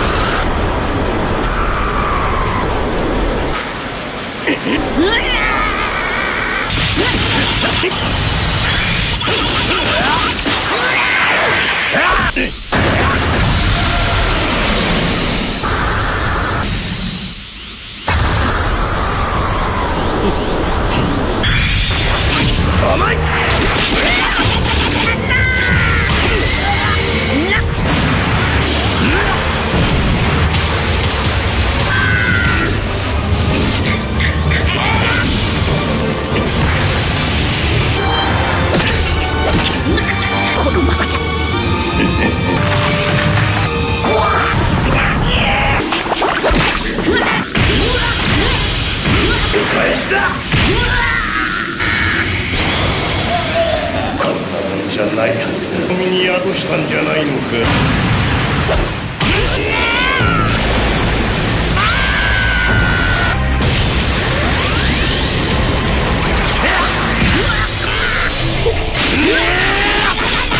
返しだ。こんなもんじゃないはずだ。海に宿したんじゃないのか。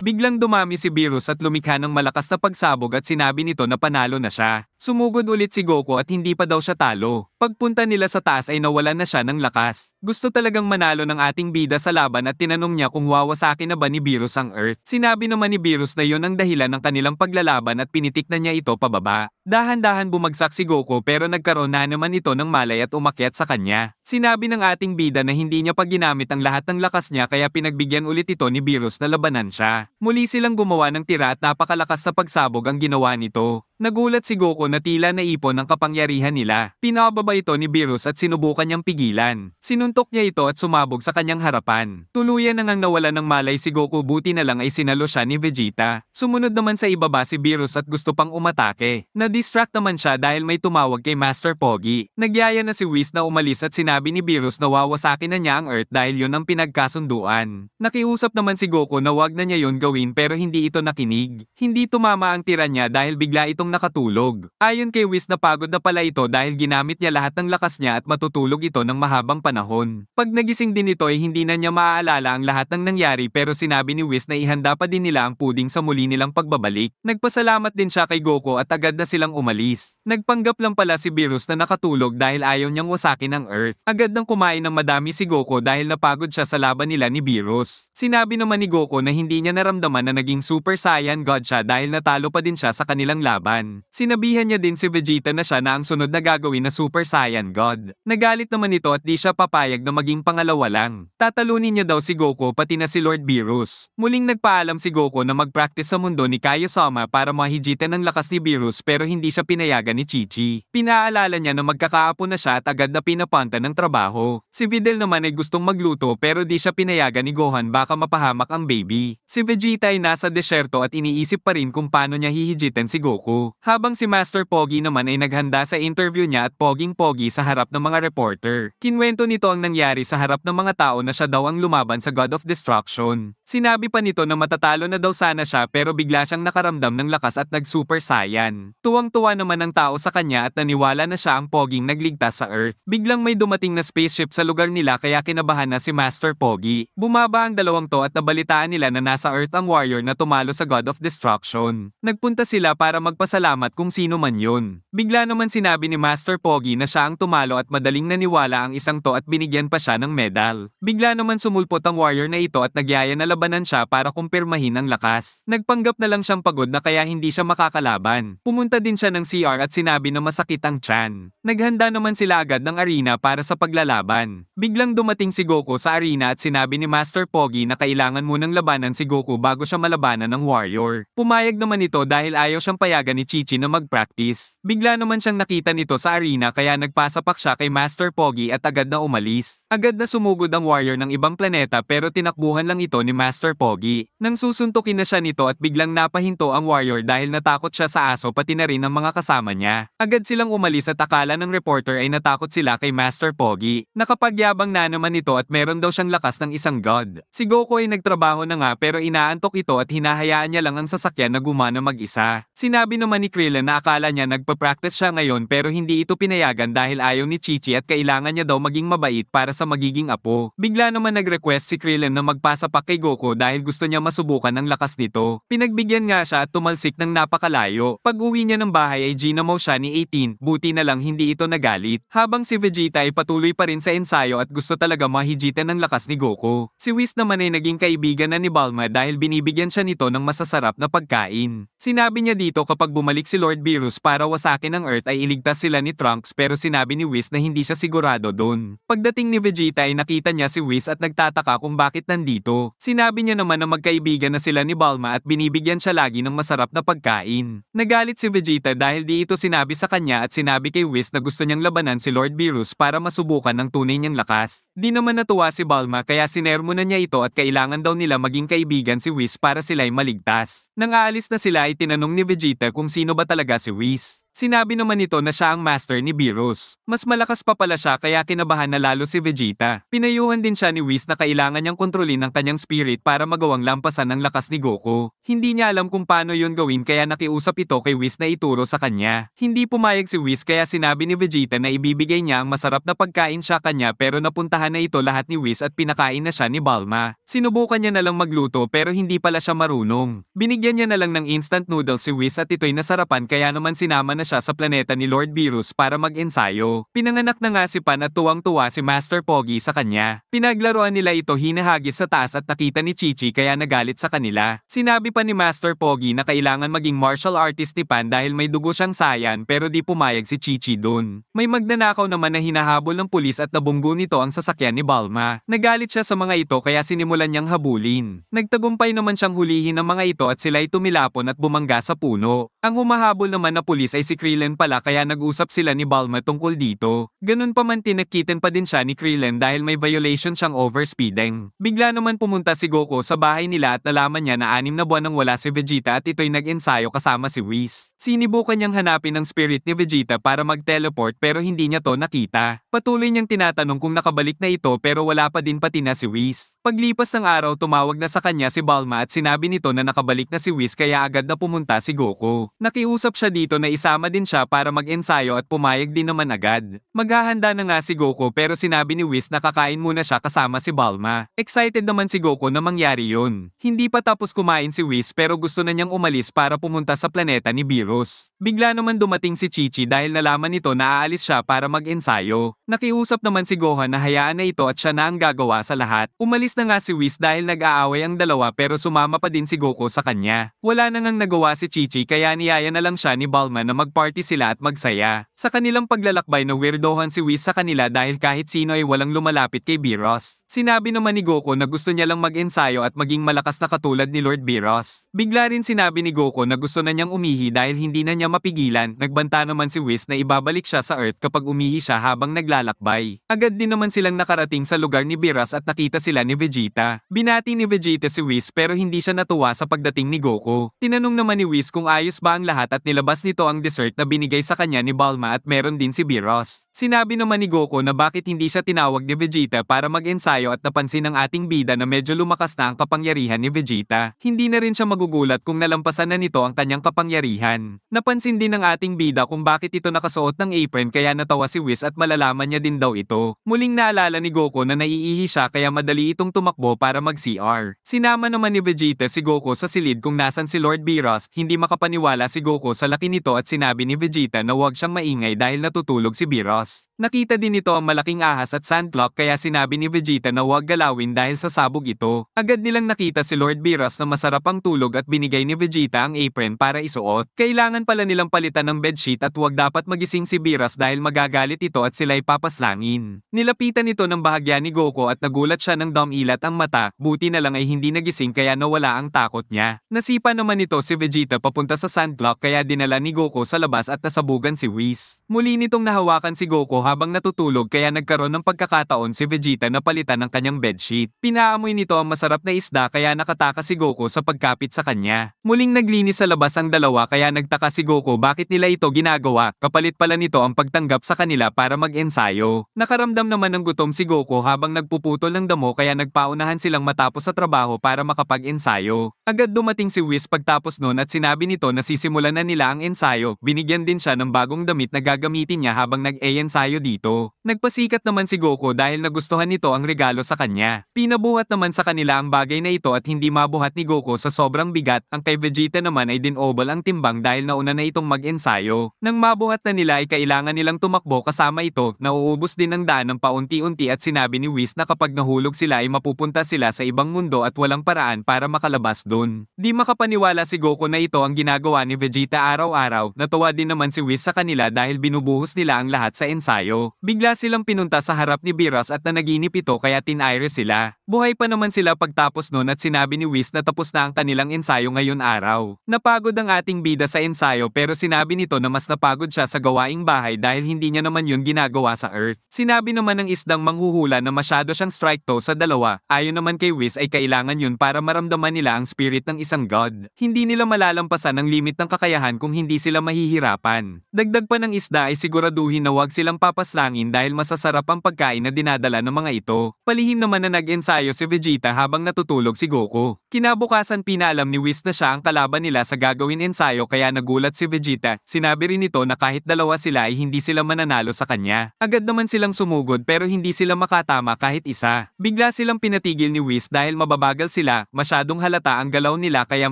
Biglang dumami si Beerus at lumikha ng malakas na pagsabog at sinabi nito na panalo na siya. Sumugod ulit si Goku at hindi pa daw siya talo. Pagpunta nila sa taas ay nawalan na siya ng lakas. Gusto talagang manalo ng ating bida sa laban at tinanong niya kung wawasakin na ba ni Beerus ang Earth. Sinabi naman ni Beerus na yon ang dahilan ng kanilang paglalaban at pinitik na niya ito pababa. Dahan-dahan bumagsak si Goku pero nagkaroon na naman ito ng malay at umakyat sa kanya. Sinabi ng ating bida na hindi niya pa ginamit ang lahat ng lakas niya kaya pinagbigyan ulit ito ni Beerus na labanan siya. Muli silang gumawa ng tira at napakalakas na pagsabog ang ginawa nito. Nagulat si Goku na tila naipon ang kapangyarihan nila. Pinababa ito ni Beerus at sinubukan niyang pigilan. Sinuntok niya ito at sumabog sa kanyang harapan. Tuluyan nang nawala ng malay si Goku, buti na lang ay sinalo siya ni Vegeta. Sumunod naman sa ibaba si Beerus at gusto pang umatake. Na-distract naman siya dahil may tumawag kay Master Pogi. Nagyaya na si Whis na umalis at sinabi ni Beerus na wawasakin na niya ang Earth dahil yon ang pinagkasunduan. Nakiusap naman si Goku na wag na niya yon gawin pero hindi ito nakinig. Hindi tumama ang tira niya dahil bigla itong nakatulog. Ayon kay Whis, napagod na pala ito dahil ginamit niya lahat ng lakas niya at matutulog ito ng mahabang panahon. Pag nagising din ito ay hindi na niya maaalala ang lahat ng nangyari pero sinabi ni Whis na ihanda pa din nila ang puding sa muli nilang pagbabalik. Nagpasalamat din siya kay Goku at agad na silang umalis. Nagpanggap lang pala si Beerus na nakatulog dahil ayaw niyang wasakin ang Earth. Agad nang kumain ng madami si Goku dahil napagod siya sa laban nila ni Beerus. Sinabi naman ni Goku na hindi niya naramdaman na naging Super Saiyan God siya dahil natalo pa din siya sa kanilang laban. Sinabihan niya din si Vegeta na siya na ang sunod na gagawin na Super Saiyan God. Nagalit naman ito at di siya papayag na maging pangalawa lang. Tatalunin niya daw si Goku pati na si Lord Beerus. Muling nagpaalam si Goku na mag-practice sa mundo ni Kaiosama para mahijitan ng lakas ni Beerus pero hindi siya pinayagan ni Chi-Chi. Pinaalala niya na magkakaapo na siya at agad na pinapunta ng trabaho. Si Videl naman ay gustong magluto pero di siya pinayagan ni Gohan, baka mapahamak ang baby. Si Vegeta ay nasa desyerto at iniisip pa rin kung paano niya hihijitan si Goku. Habang si Master Pogi naman ay naghanda sa interview niya at poging-pogi sa harap ng mga reporter. Kinwento nito ang nangyari sa harap ng mga tao na siya daw ang lumaban sa God of Destruction. Sinabi pa nito na matatalo na daw sana siya pero bigla siyang nakaramdam ng lakas at nag-Super Saiyan. Tuwang-tuwa naman ang tao sa kanya at naniwala na siya ang poging nagligtas sa Earth. Biglang may dumating na spaceship sa lugar nila kaya kinabahan na si Master Pogi. Bumaba ang dalawang to at nabalitaan nila na nasa Earth ang warrior na tumalo sa God of Destruction. Nagpunta sila para magpasalamat kung sino man yun. Bigla naman sinabi ni Master Pogi na siya ang tumalo at madaling naniwala ang isang to at binigyan pa siya ng medal. Bigla naman sumulpot ang warrior na ito at nagyaya na labanan siya para kumpirmahin ang lakas. Nagpanggap na lang siyang pagod na kaya hindi siya makakalaban. Pumunta din siya ng CR at sinabi na masakit ang tiyan. Naghanda naman sila agad ng arena para sa paglalaban. Biglang dumating si Goku sa arena at sinabi ni Master Pogi na kailangan munang labanan si Goku bago siya malabanan ng warrior. Pumayag naman ito dahil ayaw siyang payagan ni Chi-Chi na mag-practice. Bigla naman siyang nakita nito sa arena kaya nagpasapak siya kay Master Pogi at agad na umalis. Agad na sumugod ang warrior ng ibang planeta pero tinakbuhan lang ito ni Master Pogi. Nang susuntukin na siya nito at biglang napahinto ang warrior dahil natakot siya sa aso pati na rin ang mga kasama niya. Agad silang umalis at akala ng reporter ay natakot sila kay Master Pogi. Nakapagyabang na naman ito at meron daw siyang lakas ng isang god. Si Goku ay nagtrabaho na nga pero inaantok ito at hinahayaan niya lang ang sasakyan na gumana mag-isa. Sinabi naman naman ni Krillin na akala niya nagpa-practice siya ngayon pero hindi ito pinayagan dahil ayaw ni Chi-Chi at kailangan niya daw maging mabait para sa magiging apo. Bigla naman nag-request si Krillin na magpasa pa kay Goku dahil gusto niya masubukan ang lakas nito. Pinagbigyan nga siya at tumalsik ng napakalayo. Pag-uwi niya ng bahay ay ginamo siya ni 18, buti na lang hindi ito nagalit. Habang si Vegeta ay patuloy pa rin sa ensayo at gusto talaga mahijitan ng lakas ni Goku. Si Whis naman ay naging kaibigan na ni Bulma dahil binibigyan siya nito ng masasarap na pagkain. Sinabi niya dito kapag bumalik si Lord Beerus para wasakin ang Earth ay iligtas sila ni Trunks pero sinabi ni Whis na hindi siya sigurado doon. Pagdating ni Vegeta ay nakita niya si Whis at nagtataka kung bakit nandito. Sinabi niya naman na magkaibigan na sila ni Bulma at binibigyan siya lagi ng masarap na pagkain. Nagalit si Vegeta dahil di ito sinabi sa kanya at sinabi kay Whis na gusto niyang labanan si Lord Beerus para masubukan ng tunay niyang lakas. Di naman natuwa si Bulma kaya sinermonan niya ito at kailangan daw nila maging kaibigan si Whis para sila'y maligtas. Nang aalis na sila ay tinanong ni Vegeta kung sino ba talaga si Whis. Sinabi naman nito na siya ang master ni Beerus. Mas malakas pa pala siya kaya kinabahan na lalo si Vegeta. Pinayuhan din siya ni Whis na kailangan niyang kontrolin ang kanyang spirit para magawang lampasan ang lakas ni Goku. Hindi niya alam kung paano yun gawin kaya nakiusap ito kay Whis na ituro sa kanya. Hindi pumayag si Whis kaya sinabi ni Vegeta na ibibigay niya ang masarap na pagkain sa kanya pero napuntahan na ito lahat ni Whis at pinakain na siya ni Bulma. Sinubukan niya na lang magluto pero hindi pala siya marunong. Binigyan niya na lang ng instant noodles si Whis at ito'y nasarapan kaya naman sinama na siya sa planeta ni Lord Beerus para mag-ensayo. Pinanganak na nga si Pan at tuwang-tuwa si Master Pogi sa kanya. Pinaglaruan nila ito hinahagis sa taas at nakita ni Chi-Chi kaya nagalit sa kanila. Sinabi pa ni Master Pogi na kailangan maging martial artist ni Pan dahil may dugo siyang Saiyan pero di pumayag si Chi-Chi dun. May magnanakaw naman na hinahabol ng pulis at nabunggo nito ang sasakyan ni Bulma. Nagalit siya sa mga ito kaya sinimulan niyang habulin. Nagtagumpay naman siyang hulihin ng mga ito at sila'y tumilapon at bumangga sa puno. Ang humahabol naman na pulis ay si Krillin pala kaya nag-usap sila ni Bulma tungkol dito. Ganun pa man tinakitin pa din siya ni Krillin dahil may violation siyang overspeeding. Bigla naman pumunta si Goku sa bahay nila at nalaman niya na 6 na buwan nang wala si Vegeta at ito'y nag-ensayo kasama si Whis. Sinibukan niyang hanapin ang spirit ni Vegeta para mag-teleport pero hindi niya to nakita. Patuloy niyang tinatanong kung nakabalik na ito pero wala pa din pati na si Whis. Paglipas ng araw tumawag na sa kanya si Bulma at sinabi nito na nakabalik na si Whis kaya agad na pumunta si Goku. Nakiusap siya dito na isama din siya para mag-ensayo at pumayag din naman agad. Maghahanda na nga si Goku pero sinabi ni Whis na kakain muna siya kasama si Bulma. Excited naman si Goku na mangyari yun. Hindi pa tapos kumain si Whis pero gusto na niyang umalis para pumunta sa planeta ni Beerus. Bigla naman dumating si Chi-Chi dahil nalaman nito na aalis siya para mag-ensayo. Nakiusap naman si Gohan na hayaan na ito at siya na ang gagawa sa lahat. Umalis na nga si Whis dahil nag-aaway ang dalawa pero sumama pa din si Goku sa kanya. Wala na ngang nagawa si Chi-Chi kaya niyaya na lang siya ni Bulma na mag-party sila at magsaya. Sa kanilang paglalakbay na weirdohan si Whis sa kanila dahil kahit sino ay walang lumalapit kay Beerus. Sinabi naman ni Goku na gusto niya lang mag-ensayo at maging malakas na katulad ni Lord Beerus. Bigla rin sinabi ni Goku na gusto na niyang umihi dahil hindi na niya mapigilan. Nagbanta naman si Whis na ibabalik siya sa Earth kapag umihi siya habang naglalakbay. Agad din naman silang nakarating sa lugar ni Beerus at nakita sila ni Vegeta. Binati ni Vegeta si Whis pero hindi siya natuwa sa pagdating ni Goku. Tinanong naman ni Whis kung ayos ba ang lahat at nilabas nito ang dessert na binigay sa kanya ni Bulma at meron din si Beerus. Sinabi naman ni Goku na bakit hindi siya tinawag ni Vegeta para mag-ensayo at napansin ng ating bida na medyo lumakas na ang kapangyarihan ni Vegeta. Hindi na rin siya magugulat kung nalampasan na nito ang kanyang kapangyarihan. Napansin din ng ating bida kung bakit ito nakasuot ng apron kaya natawa si Whis at malalaman niya din daw ito. Muling naalala ni Goku na naiihi siya kaya madali itong tumakbo para mag-CR. Sinama naman ni Vegeta si Goku sa silid kung nasan si Lord Beerus. Hindi makapaniwala si Goku sa laki nito at sinabi ni Vegeta na huwag siyang maingay dahil natutulog si Beerus. Nakita din nito ang malaking ahas at sandclock kaya sinabi ni Vegeta na huwag galawin dahil sasabog ito. Agad nilang nakita si Lord Beerus na masarap ang tulog at binigay ni Vegeta ang apron para isuot. Kailangan pala nilang palitan ng bedsheet at huwag dapat magising si Beerus dahil magagalit ito at sila'y papaslangin. Nilapitan ito ng bahagya ni Goku at nagulat siya ng dumilat ang mata, buti na lang ay hindi nagising kaya nawala ang takot niya. Nasipa naman nito si Vegeta papunta sa sandclock kaya dinala ni Goku sa labas at nasabugan si Whis. Muli nitong nahawakan si Goku habang natutulog kaya nagkaroon ng pagkakataon si Vegeta na palitan ng kanyang bedsheet. Pinaamoy nito ang masarap na isda kaya nakatakas si Goku sa pagkapit sa kanya. Muling naglinis sa labas ang dalawa kaya nagtaka si Goku bakit nila ito ginagawa, kapalit pala nito ang pagtanggap sa kanila para mag-ensayo. Nakaramdam naman ng gutom si Goku habang nagpuputol ng damo kaya nagpaunahan silang matapos sa trabaho para makapag-ensayo. Agad dumating si Whis pagtapos nun at sinabi nito na sisimulan na nila ang ensayo. Binigyan din siya ng bagong damit na gagamitin niya habang nag-e-ensayo dito. Nagpasikat naman si Goku dahil nagustuhan nito ang regalo sa kanya. Pinabuhat naman sa kanila ang bagay na ito at hindi mabuhat ni Goku sa sobrang bigat. Ang kay Vegeta naman ay dinobal ang timbang dahil nauna na itong mag-ensayo. Nang mabuhat na nila ay kailangan nilang tumakbo kasama ito, nauubos din ang daan ng paunti-unti at sinabi ni Whis na kapag nahulog sila ay mapupunta sila sa ibang mundo at walang paraan para makalabas dun. Di makapaniwala si Goku na ito ang ginagawa ni Vegeta araw-araw. Natuwa din naman si Whis sa kanila dahil binubuhos nila ang lahat sa ensayo. Bigla silang pinunta sa harap ni Beerus at nanaginip ito kaya tinayre sila. Buhay pa naman sila pagtapos nun at sinabi ni Whis na tapos na ang kanilang ensayo ngayon araw. Napagod ang ating bida sa ensayo pero sinabi nito na mas napagod siya sa gawaing bahay dahil hindi niya naman yun ginagawa sa Earth. Sinabi naman ng isdang manghuhula na masyado siyang strike to sa dalawa. Ayon naman kay Whis ay kailangan yun para maramdaman nila ang spirit ng isang god. Hindi nila malalampasan ang limit ng kakayahan kung hindi sila mahihirapan. Dagdag pa ng isda ay siguraduhin na wag silang papaslangin dahil masasarap ang pagkain na dinadala ng mga ito. Palihim naman na nag-ensayo si Vegeta habang natutulog si Goku. Kinabukasan pinaalam ni Whis na siya ang kalaban nila sa gagawin ensayo kaya nagulat si Vegeta. Sinabi rin nito na kahit dalawa sila ay hindi sila mananalo sa kanya. Agad naman silang sumugod pero hindi sila makatama kahit isa. Bigla silang pinatigil ni Whis dahil mababagal sila, masyadong halata ang galaw nila kaya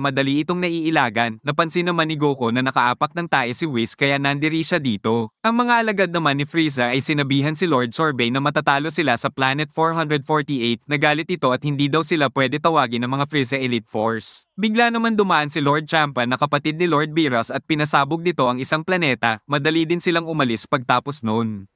madali itong naiilagan. Napansin naman ni Goku na nakaapak ng tae si Whis kaya nandiri siya dito. Ang mga alagad naman ni Frieza ay sinabihan si Lord Sorbet na matatalo sila sa Planet 448. Nagalit ito at hindi daw sila pwede tawagin ng mga Frieza Elite Force. Bigla naman dumaan si Lord Champa na kapatid ni Lord Beerus at pinasabog nito ang isang planeta. Madali din silang umalis pagtapos noon.